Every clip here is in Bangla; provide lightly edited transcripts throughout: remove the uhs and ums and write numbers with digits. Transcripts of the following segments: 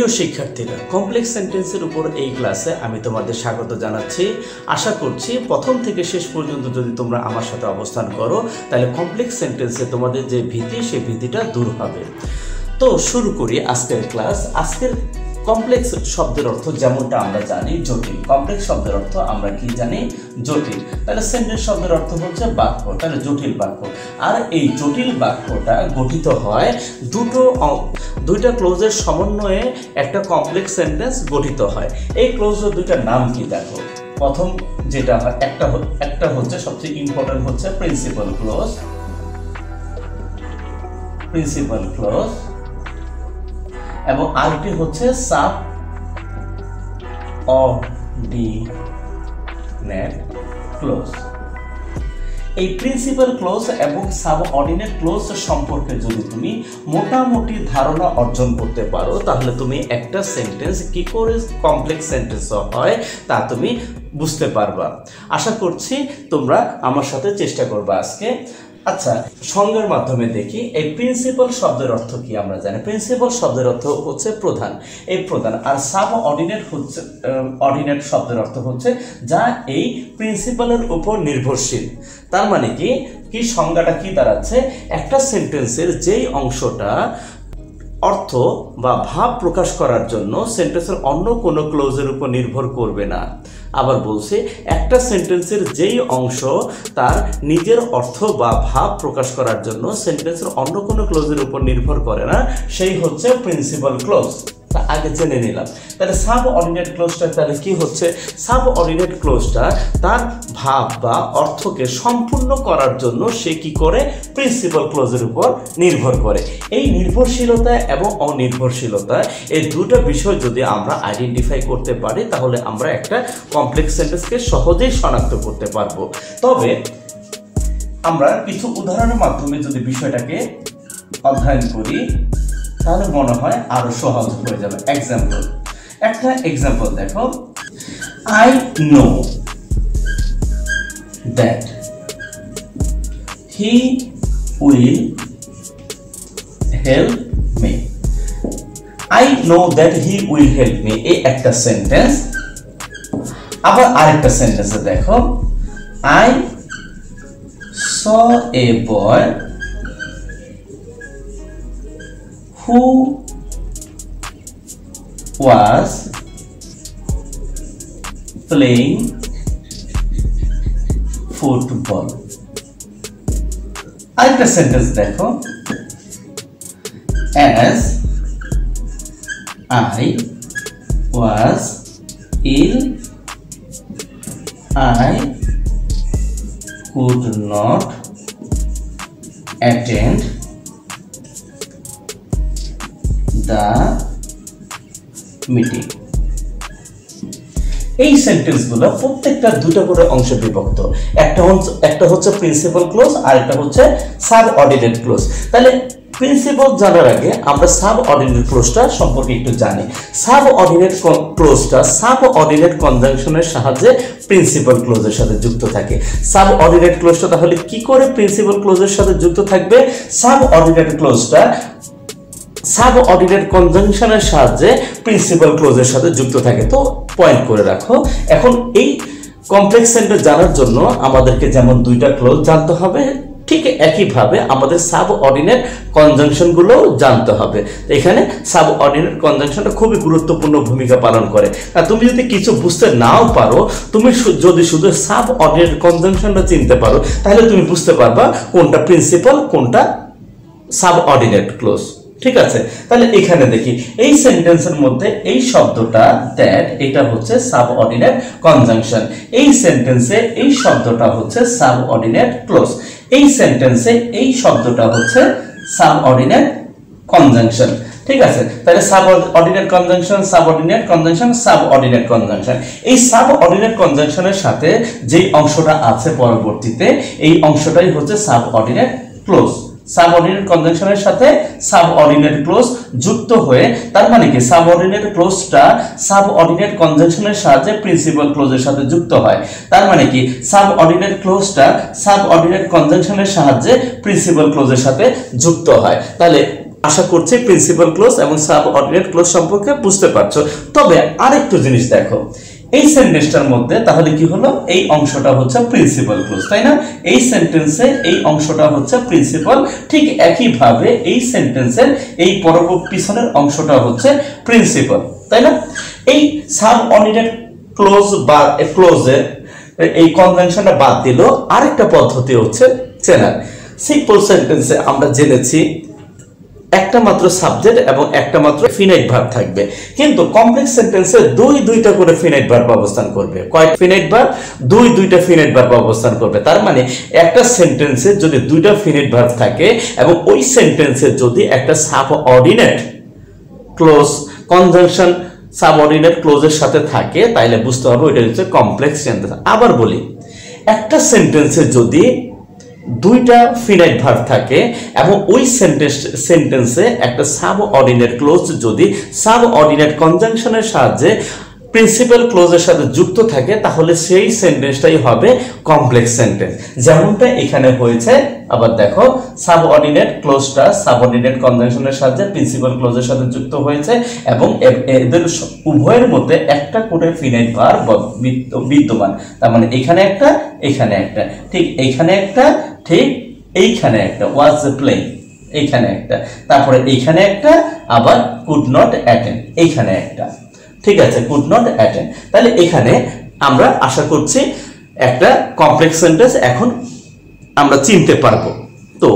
প্রিয় শিক্ষার্থীরা, কমপ্লেক্স সেন্টেন্সের উপর এই ক্লাসে আমি তোমাদের স্বাগত জানাচ্ছি। আশা করছি প্রথম থেকে শেষ পর্যন্ত যদি তোমরা আমার সাথে অবস্থান করো তাহলে কমপ্লেক্স সেন্টেন্সে তোমাদের যে ভীতি সেই ভীতিটা দূর হবে। তো শুরু করি আজকের ক্লাস। আজকের কমপ্লেক্স শব্দের অর্থ যেমনটা আমরা জানি জটিল। কমপ্লেক্স শব্দের অর্থ আমরা কি জানি? জটিল। তাহলে সেন্টেন্স শব্দের অর্থ হচ্ছে বাক্য, তাহলে জটিল বাক্য। আর এই জটিল বাক্যটা গঠিত হয় দুইটা ক্লোজের সমন্বয়ে একটা কমপ্লেক্স সেন্টেন্স গঠিত হয়। এই ক্লোজের দুইটা নাম কি দেখো। প্রথম যেটা হয় একটা হচ্ছে সবচেয়ে ইম্পর্টেন্ট হচ্ছে প্রিন্সিপাল ক্লোজ। প্রিন্সিপাল ক্লোজ এবং আরেকটি হচ্ছে সাব অর্ডিনেট ক্লোজ। এই প্রিন্সিপাল ক্লোজ এবং সাব অর্ডিনেট ক্লোজ সম্পর্কে যদি তুমি মোটামুটি ধারণা অর্জন করতে পারো তাহলে তুমি একটা সেন্টেন্স কি করে কমপ্লেক্স সেন্টেন্স হয় তা তুমি বুঝতে পারবা। আশা করছি তোমরা আমার সাথে চেষ্টা করবা আজকে। আচ্ছা, সংজ্ঞার মাধ্যমে দেখি এই প্রিন্সিপাল শব্দের অর্থ কি আমরা জানি। প্রিন্সিপাল শব্দের অর্থ হচ্ছে প্রধান, এই প্রধান। আর সাব অর্ডিনেট হচ্ছে অর্ডিনেট শব্দের অর্থ হচ্ছে যা এই প্রিন্সিপালের উপর নির্ভরশীল। তার মানে কি সংজ্ঞাটা কি দাঁড়াচ্ছে? একটা সেন্টেন্সের যেই অংশটা অর্থ বা ভাব প্রকাশ করার জন্য সেন্টেন্সের অন্য কোনো ক্লোজের উপর নির্ভর করবে না। আবার বলছি, একটা সেন্টেন্সের যেই অংশ তার নিজের অর্থ বা ভাব প্রকাশ করার জন্য সেন্টেন্সের অন্য কোনো ক্লোজের উপর নির্ভর করে না, সেই হচ্ছে প্রিন্সিপাল ক্লোজ। তা আগে জেনে নিলাম। তাহলে সাব অর্ডিনেট ক্লোজটা তাহলে কি হচ্ছে? সাব অর্ডিনেট ক্লোজটা তার ভাব বা অর্থকে সম্পূর্ণ করার জন্য সে কি করে? প্রিন্সিপাল ক্লোজের উপর নির্ভর করে। এই নির্ভরশীলতা এবং অনির্ভরশীলতা এই দুটো বিষয় যদি আমরা আইডেন্টিফাই করতে পারি তাহলে আমরা একটা কমপ্লেক্স সেন্টেন্সকে সহজেই শনাক্ত করতে পারবো। তবে আমরা কিছু উদাহরণের মাধ্যমে যদি বিষয়টাকে অধ্যয়ন করি তাহলে মনে হয় আরো সহজ হয়ে যাবে। এক্সাম্পল, একটা এক্সাম্পল দেখো। I know that he will help me. I know that he will help me এই একটা সেন্টেন্স। আবার আরেকটা সেন্টেন্সে দেখো, I saw A boy who was playing football. আরেকটা সেন্টেন্স দেখো, as I was ill I could not attend the meeting. এই সেন্টেন্সগুলো প্রত্যেকটা দুটো করে অংশে বিভক্ত। একটা হচ্ছে প্রিন্সিপাল ক্লোজ আর একটা হচ্ছে সাব অর্ডিনেট ক্লোজ। তাহলে প্রিন্সিপাল জানার আগে আমরা সাব অর্ডিনেট ক্লোজটা সম্পর্কে একটু জানি। সাব অর্ডিনেট ক্লোজটা সাব অর্ডিনেট কনজাংশনের সাহায্যে প্রিন্সিপাল ক্লোজের সাথে যুক্ত থাকে। সাব অর্ডিনেট ক্লোজটা তাহলে কি করে প্রিন্সিপাল ক্লোজের সাথে যুক্ত থাকবে? সাব অর্ডিনেট ক্লোজটা সাব অর্ডিনেট কনজাংশনের সাহায্যে প্রিন্সিপাল ক্লোজের সাথে যুক্ত থাকে। তো পয়েন্ট করে রাখো। এখন এই কমপ্লেক্স সেন্টেন্স জানার জন্য আমাদেরকে যেমন দুইটা ক্লোজ জানতে হবে, ঠিক একইভাবে আমাদের সাব অর্ডিনেট কনজাংশনগুলো জানতে হবে। এখানে সাব অর্ডিনেট কনজাংশনটা খুবই গুরুত্বপূর্ণ ভূমিকা পালন করে। আর তুমি যদি কিছু বুঝতে নাও পারো, তুমি যদি শুধু সাব অর্ডিনেট কনজাংশনটা চিনতে পারো তাহলে তুমি বুঝতে পারবা কোনটা প্রিন্সিপাল কোনটা সাব অর্ডিনেট ক্লোজ। ঠিক আছে, তাহলে এখানে দেখি এই সেন্টেন্সের মধ্যে এই শব্দটা দ্যাট এটা হচ্ছে সাব অর্ডিনেট কনজাংশন। এই সেন্টেন্সে এই শব্দটা হচ্ছে সাব অর্ডিনেট ক্লোজ। এই সেন্টেন্সে এই শব্দটা হচ্ছে সাব অর্ডিনেট কনজাংশন। ঠিক আছে, তাহলে subordinate conjunction, subordinate conjunction, subordinate conjunction. এই সাব অর্ডিনেট কনজাংশনের সাথে যে অংশটা আছে পরবর্তীতে এই অংশটাই হচ্ছে subordinate clause. Subordinate কনজাংশনের সাথে সাব অর্ডিনেট ক্লোজ যুক্ত হয়ে তার মানে কি সাব অর্ডিনেট ক্লোজটা সাব অর্ডিনেট কনজাংশনের সাহায্যে প্রিন্সিপাল ক্লোজের সাথে যুক্ত হয়। তার মানে কি সাব অর্ডিনেট ক্লোজটা সাব অর্ডিনেট কনজাংশনের সাহায্যে প্রিন্সিপাল ক্লোজের সাথে যুক্ত হয়। তাহলে আশা করছি প্রিন্সিপাল ক্লোজ এবং সাবঅর্ডিনেট ক্লোজ সম্পর্কে বুঝতে পারছো। তবে আরেকটু জিনিস দেখো, এই সেন্টেন্সটার মধ্যে তাহলে কি হলো, এই অংশটা হচ্ছে প্রিন্সিপাল ক্লোজ, তাই না? এই সেন্টেন্সে এই অংশটা হচ্ছে প্রিন্সিপাল, ঠিক একইভাবে এই সেন্টেন্সের এই পরবর্তী পিছনের অংশটা হচ্ছে প্রিন্সিপাল, তাই না? এই সাবঅর্ডিনেট ক্লোজ বা ক্লোজের এই কনজাংশনটা বাদ দিল, আরেকটা পদ্ধতি হচ্ছে চেনার। সিম্পল সেন্টেন্সে আমরা জেনেছি একটা মাত্র সাবজেক্ট এবং একটা মাত্র ফিনাইট ভার্ব থাকবে, কিন্তু কমপ্লেক্স সেন্টেন্সে দুইটা করে ফিনাইট ভার্ব অবস্থান করবে। কয়টা ফিনাইট ভার্ব? দুইটা ফিনাইট ভার্ব অবস্থান করবে। তার মানে একটা সেন্টেন্সে যদি দুইটা ফিনাইট ভার্ব থাকে এবং ওই সেন্টেন্সে যদি একটা সাবঅর্ডিনেট ক্লোজ কনজাংশন সাবঅর্ডিনেট ক্লোজের সাথে থাকে, তাহলে বুঝতে হবে ওইটা হচ্ছে কমপ্লেক্স সেন্টেন্স। আবার বলি, একটা সেন্টেন্সে যদি দুইটা ফিনাইট ভার্ব থাকে এবং ওই সেন্টেন্সে একটা সাবঅর্ডিনেট ক্লোজ যদি সাবঅর্ডিনেট কনজাংশনের সাহায্যে প্রিন্সিপাল ক্লোজের সাথে যুক্ত থাকে, তাহলে সেই সেন্টেন্সটাই হবে কমপ্লেক্স সেন্টেন্স, যেমনটা এখানে হয়েছে। আবার দেখো, সাবঅর্ডিনেট ক্লোজটা সাবঅর্ডিনেট কনজাংশনের সাহায্যে প্রিন্সিপাল ক্লোজের সাথে যুক্ত হয়েছে এবং এদের উভয়ের মধ্যে একটা করে ফিনাইট ভার্ব বিদ্যমান। তার মানে এখানে একটা, এখানে একটা, ঠিক এইখানে একটা, ঠিক এইখানে একটা, ওয়াজ প্লেইং এইখানে একটা, তারপরে এইখানে একটা, আবার কুড নট অ্যাটেন্ড এইখানে একটা, ঠিক আছে, কুড নট অ্যাটেন্ড। তাহলে এখানে আমরা আশা করছি একটা কমপ্লেক্স সেন্টেন্স এখন আমরা চিনতে পারবো। তো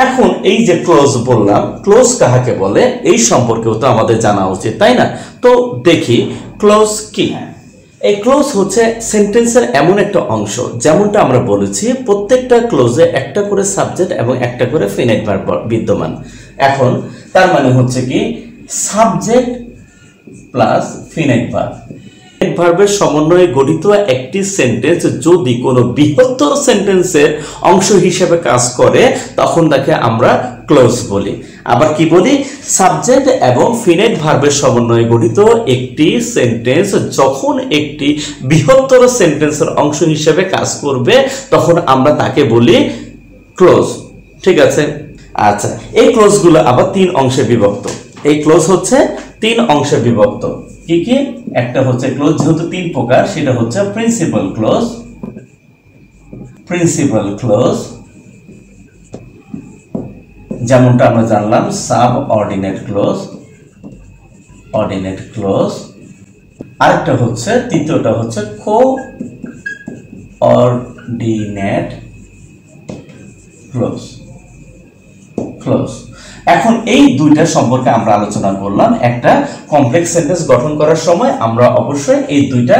এখন এই যে ক্লোজ বললাম, ক্লোজ কাহাকে বলে এই সম্পর্কেও তো আমাদের জানা উচিত, তাই না? তো দেখি ক্লোজ কি। এই ক্লোজ হচ্ছে সেন্টেন্সের এমন একটা অংশ, যেমনটা আমরা বলেছি প্রত্যেকটা ক্লোজে একটা করে সাবজেক্ট এবং একটা করে ফিনাইট ভার্ব বিদ্যমান। এখন তার মানে হচ্ছে কি, সাবজেক্ট প্লাস ফিনাইট ভার্ব, ভার্বের সমন্বয়ে গঠিত একটি সেন্টেন্স যদি কোনো বৃহত্তর সেন্টেন্সের অংশ হিসেবে কাজ করে, তখন তাকে আমরা ক্লোজ বলি। আবার কি বলি? সাবজেক্ট এবং ফিনাইট ভার্বের সমন্বয়ে গঠিত একটি সেন্টেন্স যখন একটি বৃহত্তর সেন্টেন্সের অংশ হিসেবে কাজ করবে, তখন আমরা তাকে বলি ক্লোজ, ঠিক আছে? আচ্ছা, এই ক্লোজগুলো আবার তিন অংশে বিভক্ত। এই ক্লোজ হচ্ছে তিন অংশে বিভক্ত। কি কি? একটা হচ্ছে ক্লোজ, যেহেতু তিন প্রকার, সেটা হচ্ছে প্রিন্সিপাল ক্লোজ, প্রিন্সিপাল ক্লোজ যেমনটা আমরা জানলাম, সাবঅর্ডিনেট ক্লোজ, অর্ডিনেট ক্লোজ, আরেকটা হচ্ছে তৃতীয়টা হচ্ছে কোঅর্ডিনেট ক্লোজ, ক্লোজ। এখন এই দুইটা সম্পর্কে আমরা আলোচনা করলাম। একটা কমপ্লেক্স সেন্টেন্স গঠন করার সময় আমরা অবশ্যই এই দুইটা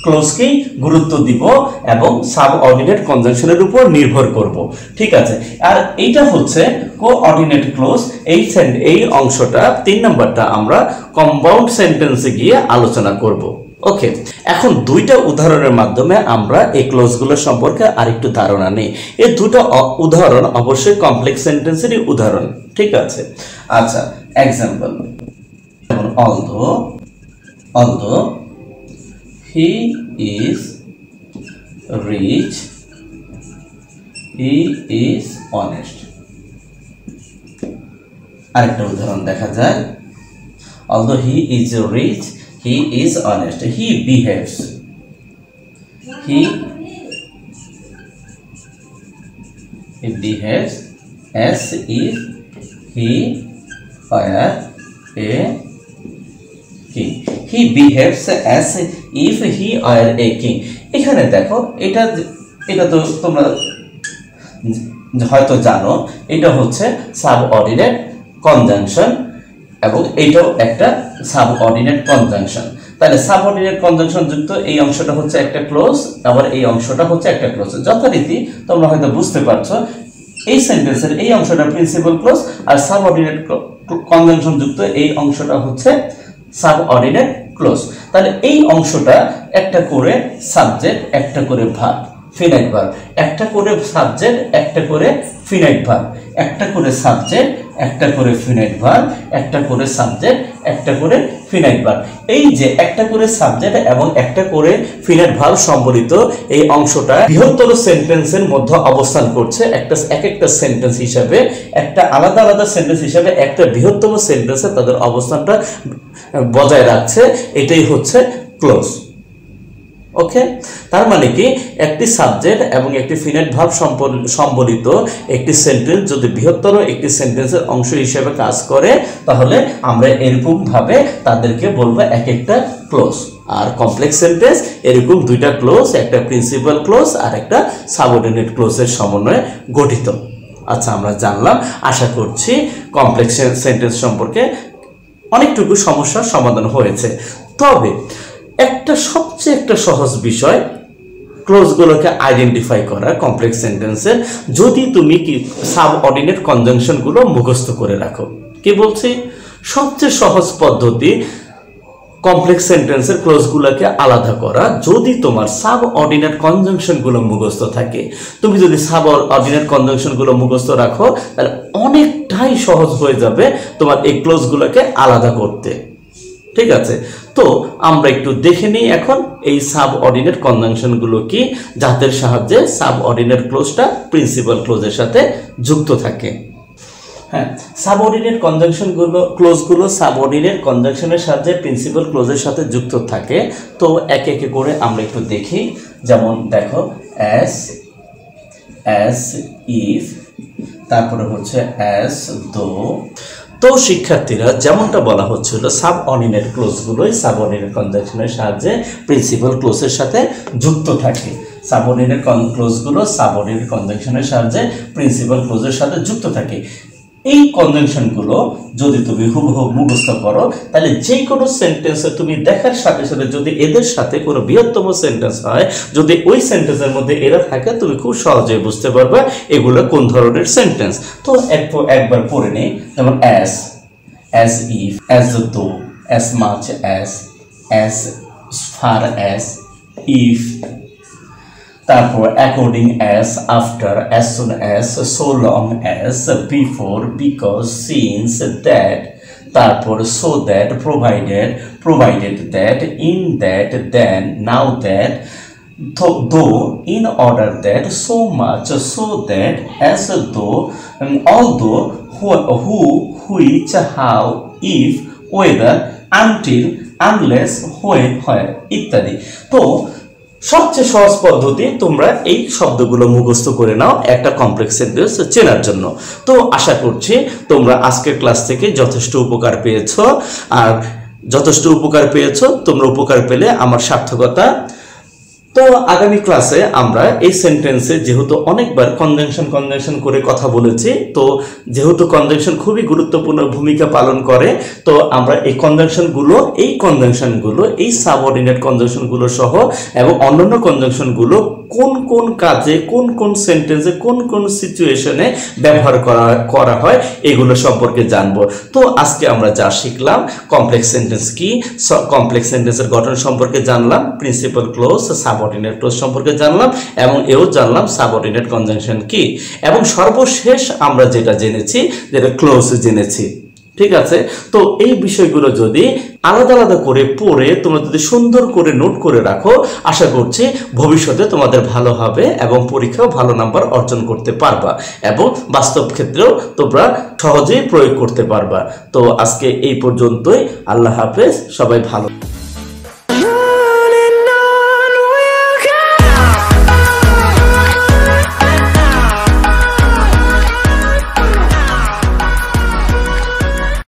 ক্লোজকেই গুরুত্ব দিব এবং সাবঅর্ডিনেট কনজাংশনের উপর নির্ভর করব, ঠিক আছে? আর এইটা হচ্ছে কোঅর্ডিনেট ক্লোজ। এই অংশটা 3 নাম্বারটা আমরা কম্পাউন্ড সেন্টেন্সে গিয়ে আলোচনা করব। ওকে, এখন দুইটা উদাহরণের মাধ্যমে আমরা এই ক্লোজগুলো সম্পর্কে আরেকটু ধারণা নেই। এই দুটো উদাহরণ অবশ্যই কমপ্লেক্স সেন্টেন্সেরই উদাহরণ, ঠিক আছে? আচ্ছা, এক্সাম্পল, যেমন although he is rich, he is honest। আরেকটা উদাহরণ দেখা যায়, although he is rich, he is honest, he behaves as if he were a king, he behaves as if he were a king। এখানে দেখো, এটা তো তোমরা হয়তো জানো, এটা হচ্ছে সাবঅর্ডিনেট কনজাংশন এবং এইটাও একটা সাবঅর্ডিনেট কনজাংশন। তাহলে সাবঅর্ডিনেট কনজাংশন যুক্ত এই অংশটা হচ্ছে একটা ক্লোজ, আবার এই অংশটা হচ্ছে একটা ক্লোজ। যথারীতি তোমরা হয়তো বুঝতে পারছো, এই সেন্টেন্সের এই অংশটা প্রিন্সিপাল ক্লোজ আর সাবঅর্ডিনেট কনজাংশন যুক্ত এই অংশটা হচ্ছে সাবঅর্ডিনেট ক্লোজ। তাহলে এই অংশটা একটা করে সাবজেক্ট, একটা করে ভার্ব, ফিনাইট ভার্ব, একটা করে সাবজেক্ট, একটা করে ফিনাইট ভার্ব, একটা করে সাবজেক্ট, একটা করে ফিনাইট ভার্ব, একটা করে সাবজেক্ট, একটা করে ফিনাইট ভার্ব। এই যে একটা করে সাবজেক্ট এবং একটা করে ফিনাইট ভার্ব সম্বলিত এই অংশটা বৃহত্তর সেন্টেন্সের মধ্যে অবস্থান করছে। এক একটা সেন্টেন্স হিসাবে, একটা আলাদা আলাদা সেন্টেন্স হিসাবে একটা বৃহত্তম সেন্টেন্সে তাদের অবস্থানটা বজায় রাখছে। এটাই হচ্ছে ক্লোজ। ওকে, তার মানে কি একটি সাবজেক্ট এবং একটি ফিনাইট ভার্ব সম্বলিত একটি সেন্টেন্স যদি বৃহত্তর একটি সেন্টেন্সের অংশ হিসেবে কাজ করে, তাহলে আমরা এরকম ভাবে তাদেরকে বলবো এক একটা ক্লোজ। আর কমপ্লেক্স সেন্টেন্স এরকম দুইটা ক্লোজ, একটা প্রিন্সিপাল ক্লোজ আর একটা সাবঅর্ডিনেট ক্লোজের সমন্বয়ে গঠিত। আচ্ছা, আমরা জানলাম। আশা করছি কমপ্লেক্স সেন্টেন্স সম্পর্কে অনেকটুকু সমস্যার সমাধান হয়েছে। তবে সবচেয়ে একটা সহজ বিষয় ক্লোজগুলোকে আইডেন্টিফাই করা কমপ্লেক্স সেন্টেন্সের, যদি তুমি কি সাবঅর্ডিনেট কনজাংশনগুলো মুখস্থ করে রাখো। কি বলছি? সবচেয়ে সহজ পদ্ধতি কমপ্লেক্স সেন্টেন্সের ক্লোজগুলোকে আলাদা করা, যদি তোমার সাবঅর্ডিনেট কনজাংশনগুলো মুখস্থ থাকে। তুমি যদি সাবঅর্ডিনেট কনজাংশনগুলো মুখস্থ রাখো, তাহলে অনেকটাই সহজ হয়ে যাবে তোমার এই ক্লোজগুলোকে আলাদা করতে। ঠিক আছে, তো আমরা একটু দেখে নিই এখন এই সাবঅর্ডিনেট কনজাংশনগুলো কি, যাদের সাহায্যে সাবঅর্ডিনেট ক্লোজটা প্রিন্সিপাল ক্লোজের সাথে যুক্ত থাকে। হ্যাঁ, সাবঅর্ডিনেট ক্লোজগুলো সাবঅর্ডিনেট কনজাংশনের সাহায্যে প্রিন্সিপাল ক্লোজের সাথে যুক্ত থাকে। তো একে একে করে আমরা একটু দেখি। যেমন দেখো, অ্যাজ, ইফ, তারপরে হচ্ছে অ্যাজ, দো। তো শিক্ষার্থীরা, যেমনটা বলা হচ্ছিল, সাবঅর্ডিনেট ক্লোজগুলোই সাবঅর্ডিনেট কনজাংশনের সাহায্যে প্রিন্সিপাল ক্লোজের সাথে যুক্ত থাকে। সাবঅর্ডিনেট ক্লোজগুলো সাবঅর্ডিনেট কনজাংশনের সাহায্যে প্রিন্সিপাল ক্লোজের সাথে যুক্ত থাকে। এই কনজাংশনগুলো যদি তুমি হুবহু মুখস্থ করো, তাহলে যে কোনো সেন্টেন্সে তুমি দেখার সাথে সাথে যদি এদের সাথে কোনো বৃহত্তম সেন্টেন্স হয়, যদি ওই সেন্টেন্সের মধ্যে এরা থাকে, তুমি খুব সহজেই বুঝতে পারবে এগুলো কোন ধরনের সেন্টেন্স। তো একবার পড়ে নেই। যেমন as if, as though, as much as far as, if, তারপর according as, after, as soon as, so long as, before, because, since, that, তারপর so that, provided that, in that, then, now that, though, in order that, so much, so that, as though, although, who, which, how, if, whether, until, unless, when, হয় ইত্যাদি। তো সবচেয়ে সহজ পদ্ধতি তোমরা এই শব্দগুলো মুখস্থ করে নাও একটা কমপ্লেক্স সেন্টেন্স চেনার জন্য। তো আশা করছি তোমরা আজকের ক্লাস থেকে যথেষ্ট উপকার পেয়েছো। আর যথেষ্ট উপকার পেয়েছো, তোমরা উপকার পেলে আমার সার্থকতা। তো আগামী ক্লাসে আমরা এই সেন্টেন্সে যেহেতু অনেকবার কনজাংশন করে কথা বলেছি, তো যেহেতু কনজাংশন খুবই গুরুত্বপূর্ণ ভূমিকা পালন করে, তো আমরা এই কনজাংশনগুলো এই সাবঅর্ডিনেট কনজাংশনগুলো সহ এবং অন্যান্য কনজাংশনগুলো কোন কোন কাজে, কোন কোন সেন্টেন্সে, কোন কোন সিচুয়েশনে ব্যবহার করা হয় এগুলো সম্পর্কে জানবো। তো আজকে আমরা যা শিখলাম, কমপ্লেক্স সেন্টেন্স কি, কমপ্লেক্স সেন্টেন্সের গঠন সম্পর্কে জানলাম, প্রিন্সিপাল ক্লোজ, সাবঅর্ডিনেট ক্লোজ সম্পর্কে জানলাম, এবং এও জানলাম সাবঅর্ডিনেট কনজাংশন কি, এবং সর্বশেষ আমরা যেটা জেনেছি, যেটা ক্লোজ জেনেছি। ঠিক আছে, তো এই বিষয়গুলো যদি আলাদা আলাদা করে পড়ে তোমরা যদি সুন্দর করে নোট করে রাখো, আশা করছি ভবিষ্যতে তোমাদের ভালো হবে এবং পরীক্ষাও ভালো নাম্বার অর্জন করতে পারবা এবং বাস্তব ক্ষেত্রেও তোমরা সহজেই প্রয়োগ করতে পারবা। তো আজকে এই পর্যন্তই। আল্লাহ হাফেজ, সবাই ভালো।